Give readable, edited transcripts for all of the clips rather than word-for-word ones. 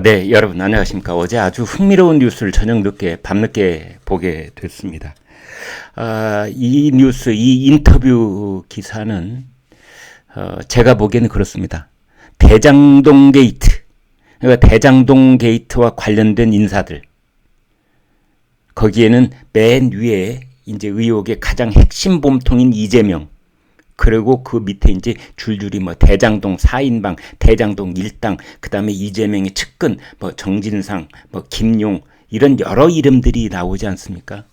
네, 여러분 안녕하십니까. 어제 아주 흥미로운 뉴스를 저녁 늦게, 밤늦게 보게 됐습니다. 이 뉴스, 이 인터뷰 기사는, 제가 보기에는 그렇습니다. 대장동 게이트, 그러니까 대장동 게이트와 관련된 인사들, 거기에는 맨 위에 이제 의혹의 가장 핵심 몸통인 이재명, 그리고 그 밑에 이제 줄줄이 뭐 대장동 4인방, 대장동 1당, 그 다음에 이재명의 측근, 뭐 정진상, 뭐 김용, 이런 여러 이름들이 나오지 않습니까?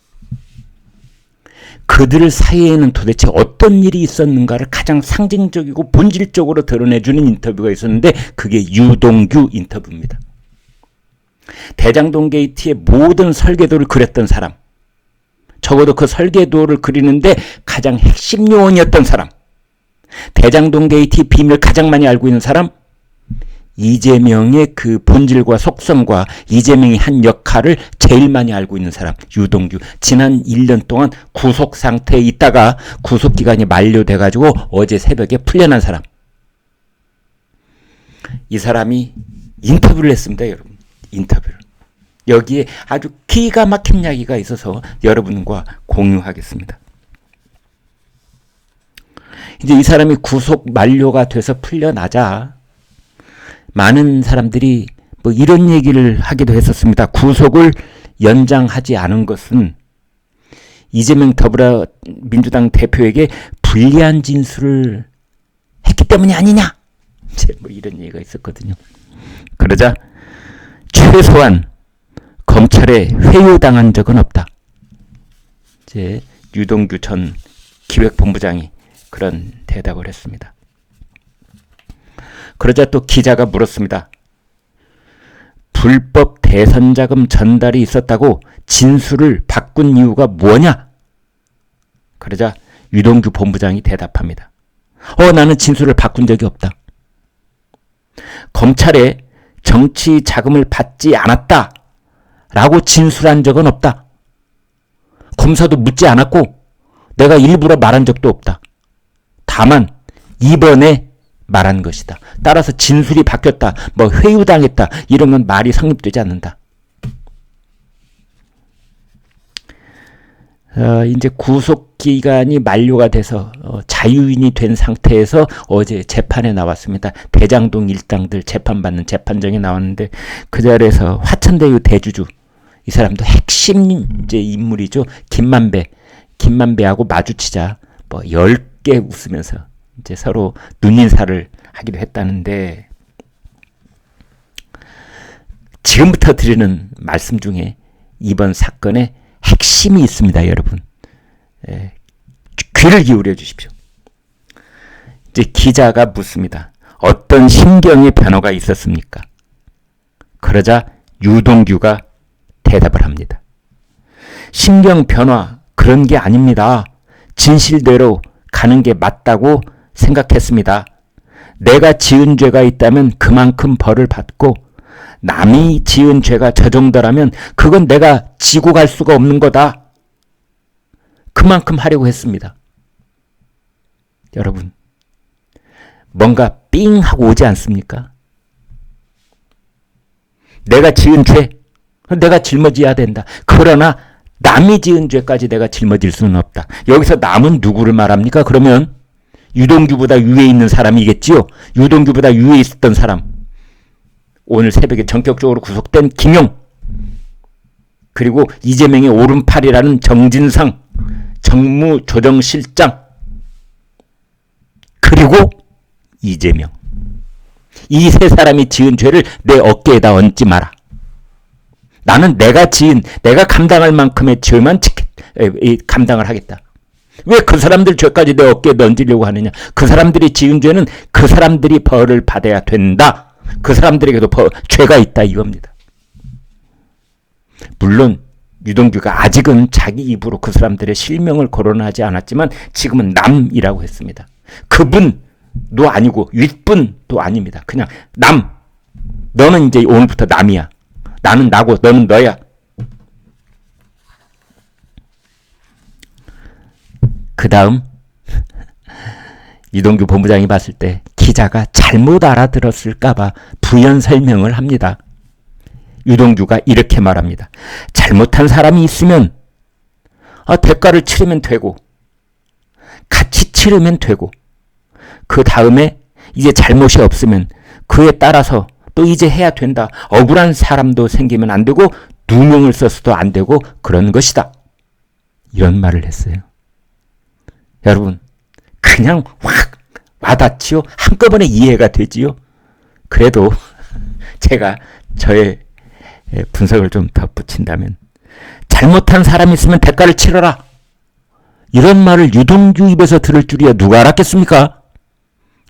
그들 사이에는 도대체 어떤 일이 있었는가를 가장 상징적이고 본질적으로 드러내주는 인터뷰가 있었는데, 그게 유동규 인터뷰입니다. 대장동 게이트의 모든 설계도를 그렸던 사람, 적어도 그 설계도를 그리는데 가장 핵심 요원이었던 사람, 대장동 게이트의 비밀을 가장 많이 알고 있는 사람, 이재명의 그 본질과 속성과 이재명이 한 역할을 제일 많이 알고 있는 사람, 유동규. 지난 1년 동안 구속 상태에 있다가 구속 기간이 만료돼가지고 어제 새벽에 풀려난 사람. 이 사람이 인터뷰를 했습니다, 여러분. 인터뷰를. 여기에 아주 기가 막힌 이야기가 있어서 여러분과 공유하겠습니다. 이제 이 사람이 구속 만료가 돼서 풀려나자 많은 사람들이 뭐 이런 얘기를 하기도 했었습니다. 구속을 연장하지 않은 것은 이재명 더불어민주당 대표에게 불리한 진술을 했기 때문이 아니냐, 이제 뭐 이런 얘기가 있었거든요. 그러자 최소한 검찰에 회유당한 적은 없다, 이제 유동규 전 기획본부장이 그런 대답을 했습니다. 그러자 또 기자가 물었습니다. 불법 대선 자금 전달이 있었다고 진술을 바꾼 이유가 뭐냐? 그러자 유동규 본부장이 대답합니다. 나는 진술을 바꾼 적이 없다. 검찰에 정치 자금을 받지 않았다 라고 진술한 적은 없다. 검사도 묻지 않았고 내가 일부러 말한 적도 없다. 다만 이번에 말한 것이다. 따라서 진술이 바뀌었다, 뭐 회유당했다, 이런 건 말이 성립되지 않는다. 이제 구속기간이 만료가 돼서 자유인이 된 상태에서 어제 재판에 나왔습니다. 대장동 일당들 재판받는 재판정에 나왔는데, 그 자리에서 화천대유 대주주, 이 사람도 핵심 이제 인물이죠. 김만배하고 마주치자 뭐 10개 웃으면서 이제 서로 눈인사를 하기도 했다는데, 지금부터 드리는 말씀 중에 이번 사건에 핵심이 있습니다, 여러분. 귀를 기울여 주십시오. 이제 기자가 묻습니다. 어떤 심경의 변화가 있었습니까? 그러자 유동규가 대답을 합니다. 심경 변화, 그런 게 아닙니다. 진실대로 가는 게 맞다고 생각했습니다. 내가 지은 죄가 있다면 그만큼 벌을 받고, 남이 지은 죄가 저 정도라면 그건 내가 지고 갈 수가 없는 거다. 그만큼 하려고 했습니다. 여러분, 뭔가 삥 하고 오지 않습니까? 내가 지은 죄, 내가 짊어져야 된다. 그러나 남이 지은 죄까지 내가 짊어질 수는 없다. 여기서 남은 누구를 말합니까? 그러면 유동규보다 위에 있는 사람이겠지요. 유동규보다 위에 있었던 사람, 오늘 새벽에 전격적으로 구속된 김용, 그리고 이재명의 오른팔이라는 정진상 정무조정실장, 그리고 이재명. 이 세 사람이 지은 죄를 내 어깨에다 얹지 마라. 나는 내가 감당할 만큼의 죄만 감당을 하겠다. 왜 그 사람들 죄까지 내 어깨에 얹으려고 하느냐? 그 사람들이 지은 죄는 그 사람들이 벌을 받아야 된다. 그 사람들에게도 죄가 있다, 이겁니다. 물론 유동규가 아직은 자기 입으로 그 사람들의 실명을 거론하지 않았지만 지금은 남이라고 했습니다. 그분도 아니고 윗분도 아닙니다. 그냥 남. 너는 이제 오늘부터 남이야. 나는 나고 너는 너야. 그 다음 유동규 본부장이 봤을 때 기자가 잘못 알아들었을까봐 부연 설명을 합니다. 유동규가 이렇게 말합니다. 잘못한 사람이 있으면 대가를 치르면 되고 같이 치르면 되고 그 다음에 이제 잘못이 없으면 그에 따라서 또 이제 해야 된다. 억울한 사람도 생기면 안 되고 누명을 써서도 안 되고 그런 것이다. 이런 말을 했어요. 여러분 그냥 확 와닿지요? 한꺼번에 이해가 되지요? 그래도 제가 저의 분석을 좀 덧붙인다면 잘못한 사람이 있으면 대가를 치러라. 이런 말을 유동규 입에서 들을 줄이야 누가 알았겠습니까?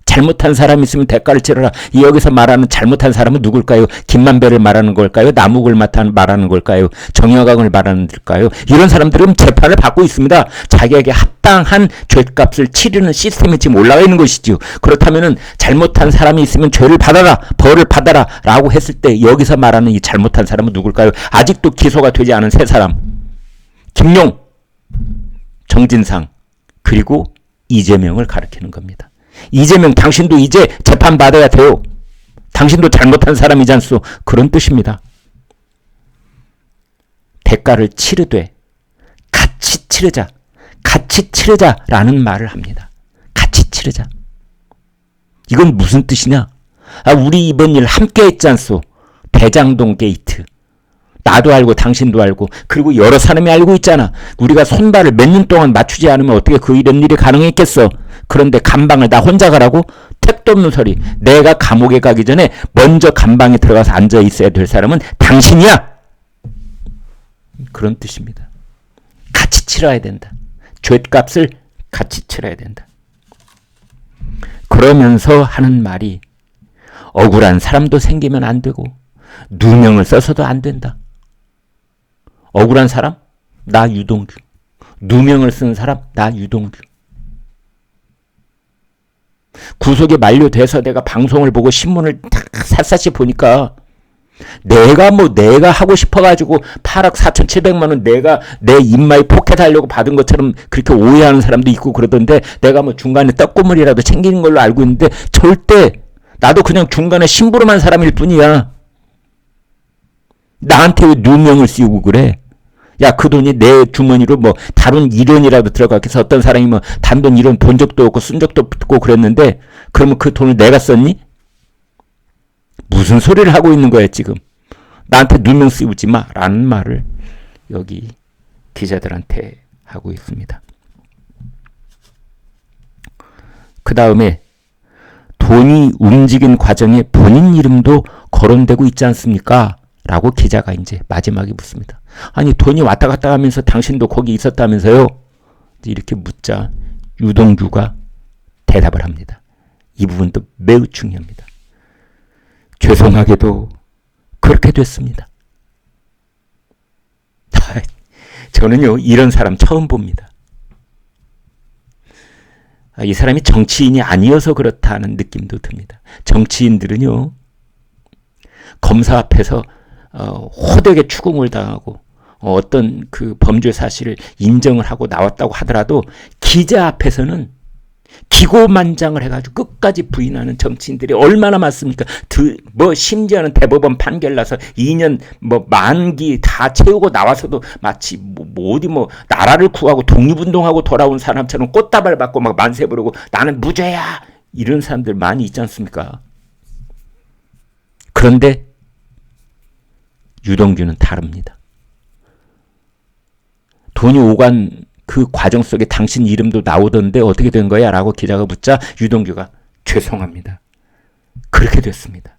잘못한 사람이 있으면 대가를 치러라. 여기서 말하는 잘못한 사람은 누굴까요? 김만배를 말하는 걸까요? 남욱을 말하는 걸까요? 정여각을 말하는 걸까요? 이런 사람들은 재판을 받고 있습니다. 자기에게 합당한 죄값을 치르는 시스템이 지금 올라가 있는 것이지요. 그렇다면 잘못한 사람이 있으면 죄를 받아라, 벌을 받아라 라고 했을 때 여기서 말하는 이 잘못한 사람은 누굴까요? 아직도 기소가 되지 않은 세 사람. 김용, 정진상, 그리고 이재명을 가리키는 겁니다. 이재명 당신도 이제 재판받아야 돼요. 당신도 잘못한 사람이지 않소. 그런 뜻입니다. 대가를 치르되 같이 치르자. 같이 치르자라는 말을 합니다. 같이 치르자. 이건 무슨 뜻이냐? 우리 이번 일 함께 했지 않소. 대장동 게이트. 나도 알고 당신도 알고 그리고 여러 사람이 알고 있잖아. 우리가 손발을 몇 년 동안 맞추지 않으면 어떻게 이런 일이 가능했겠어. 그런데 감방을 나 혼자 가라고? 택도 없는 소리. 내가 감옥에 가기 전에 먼저 감방에 들어가서 앉아 있어야 될 사람은 당신이야. 그런 뜻입니다. 같이 치러야 된다. 죗값을 같이 치러야 된다. 그러면서 하는 말이 억울한 사람도 생기면 안 되고 누명을 써서도 안 된다. 억울한 사람? 나 유동규. 누명을 쓴 사람? 나 유동규. 구속이 만료돼서 내가 방송을 보고 신문을 다 샅샅이 보니까 내가 하고 싶어가지고 8억 4,700만 원 내가 내 입마에 포켓하려고 받은 것처럼 그렇게 오해하는 사람도 있고 그러던데 내가 뭐 중간에 떡고물이라도 챙기는 걸로 알고 있는데 절대 나도 그냥 중간에 심부름한 사람일 뿐이야. 나한테 왜 누명을 씌우고 그래? 야, 그 돈이 내 주머니로 뭐 다른 1원이라도 들어가서 어떤 사람이 뭐 단돈 1원 본 적도 없고 쓴 적도 없고 그랬는데 그러면 그 돈을 내가 썼니? 무슨 소리를 하고 있는 거야 지금. 나한테 누명 씌우지 마 라는 말을 여기 기자들한테 하고 있습니다. 그 다음에 돈이 움직인 과정에 본인 이름도 거론되고 있지 않습니까? 라고 기자가 이제 마지막에 묻습니다. 아니 돈이 왔다 갔다 하면서 당신도 거기 있었다면서요? 이렇게 묻자 유동규가 대답을 합니다. 이 부분도 매우 중요합니다. 죄송하게도 그렇게 됐습니다. 저는요 이런 사람 처음 봅니다. 이 사람이 정치인이 아니어서 그렇다는 느낌도 듭니다. 정치인들은요 검사 앞에서 호되게 추궁을 당하고 어떤 그 범죄 사실을 인정을 하고 나왔다고 하더라도 기자 앞에서는 기고만장을 해가지고 끝까지 부인하는 정치인들이 얼마나 많습니까? 뭐 심지어는 대법원 판결 나서 2년 뭐 만기 다 채우고 나와서도 마치 어디 나라를 구하고 독립운동하고 돌아온 사람처럼 꽃다발 받고 막 만세 부르고 나는 무죄야 이런 사람들 많이 있지 않습니까? 그런데 유동규는 다릅니다. 돈이 오간 그 과정 속에 당신 이름도 나오던데 어떻게 된 거야? 라고 기자가 묻자 유동규가 죄송합니다. 그렇게 됐습니다.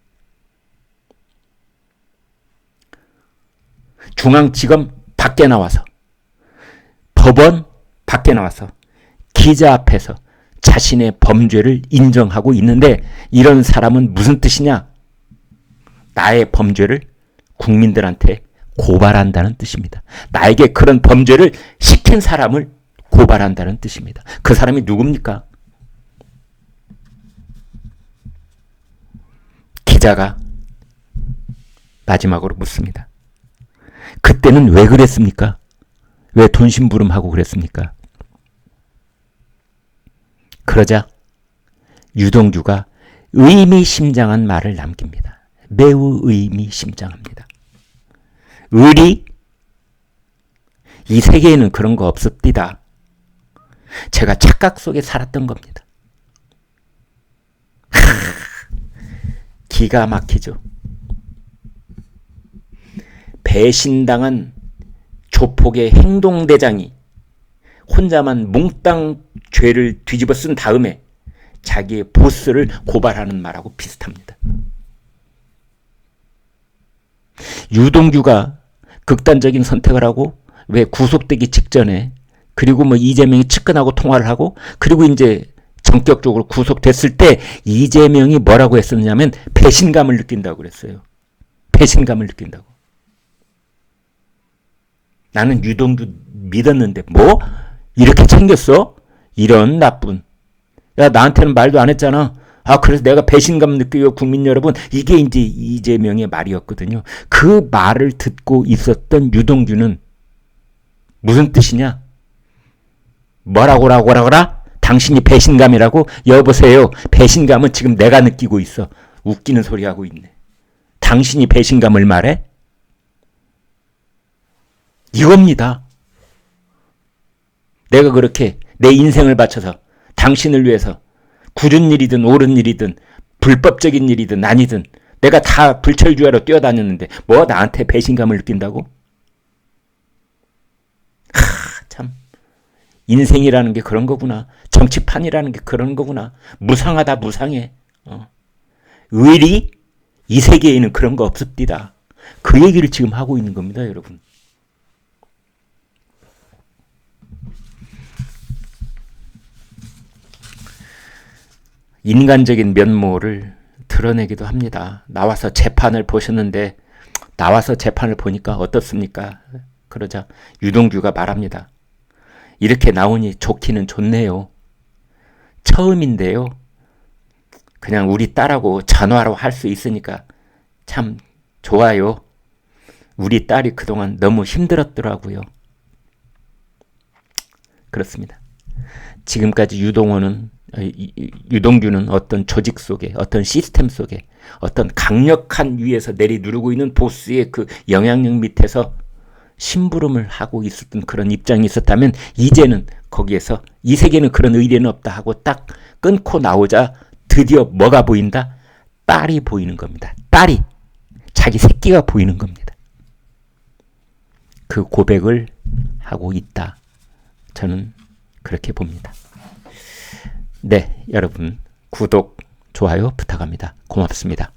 중앙지검 밖에 나와서 법원 밖에 나와서 기자 앞에서 자신의 범죄를 인정하고 있는데 이런 사람은 무슨 뜻이냐? 나의 범죄를 국민들한테 고발한다는 뜻입니다. 나에게 그런 범죄를 시킨 사람을 고발한다는 뜻입니다. 그 사람이 누굽니까? 기자가 마지막으로 묻습니다. 그때는 왜 그랬습니까? 왜 돈심부름하고 그랬습니까? 그러자 유동규가 의미심장한 말을 남깁니다. 매우 의미심장합니다. 의리, 이 세계에는 그런 거 없습니다. 제가 착각 속에 살았던 겁니다. 기가 막히죠. 배신당한 조폭의 행동대장이 혼자만 몽땅 죄를 뒤집어 쓴 다음에 자기의 보스를 고발하는 말하고 비슷합니다. 유동규가 극단적인 선택을 하고 왜 구속되기 직전에 그리고 뭐 이재명이 측근하고 통화를 하고 그리고 이제 전격적으로 구속됐을 때 이재명이 뭐라고 했었냐면 배신감을 느낀다고 그랬어요. 배신감을 느낀다고. 나는 유동규 믿었는데 뭐? 이렇게 챙겼어? 이런 나쁜. 야, 나한테는 말도 안 했잖아. 아, 그래서 내가 배신감 느껴요, 국민 여러분. 이게 이제 이재명의 말이었거든요. 그 말을 듣고 있었던 유동규는 무슨 뜻이냐? 뭐라고라? 당신이 배신감이라고? 여보세요. 배신감은 지금 내가 느끼고 있어. 웃기는 소리 하고 있네. 당신이 배신감을 말해? 이겁니다. 내가 그렇게 내 인생을 바쳐서 당신을 위해서 굳은 일이든 옳은 일이든 불법적인 일이든 아니든 내가 다 불철주야로 뛰어다녔는데 뭐 나한테 배신감을 느낀다고? 참 인생이라는 게 그런 거구나. 정치판이라는 게 그런 거구나. 무상하다 무상해. 의리? 이 세계에는 그런 거 없습니다. 그 얘기를 지금 하고 있는 겁니다, 여러분. 인간적인 면모를 드러내기도 합니다. 나와서 재판을 보셨는데 나와서 재판을 보니까 어떻습니까? 그러자 유동규가 말합니다. 이렇게 나오니 좋기는 좋네요. 처음인데요. 그냥 우리 딸하고 전화로 할 수 있으니까 참 좋아요. 우리 딸이 그동안 너무 힘들었더라고요. 그렇습니다. 지금까지 유동규는 어떤 조직 속에, 어떤 시스템 속에, 어떤 강력한 위에서 내리누르고 있는 보스의 그 영향력 밑에서 심부름을 하고 있었던 그런 입장이 있었다면 이제는 거기에서 이 세계는 그런 의뢰는 없다 하고 딱 끊고 나오자 드디어 뭐가 보인다? 딸이 보이는 겁니다. 딸이. 자기 새끼가 보이는 겁니다. 그 고백을 하고 있다. 저는 그렇게 봅니다. 네, 여러분 구독, 좋아요 부탁합니다. 고맙습니다.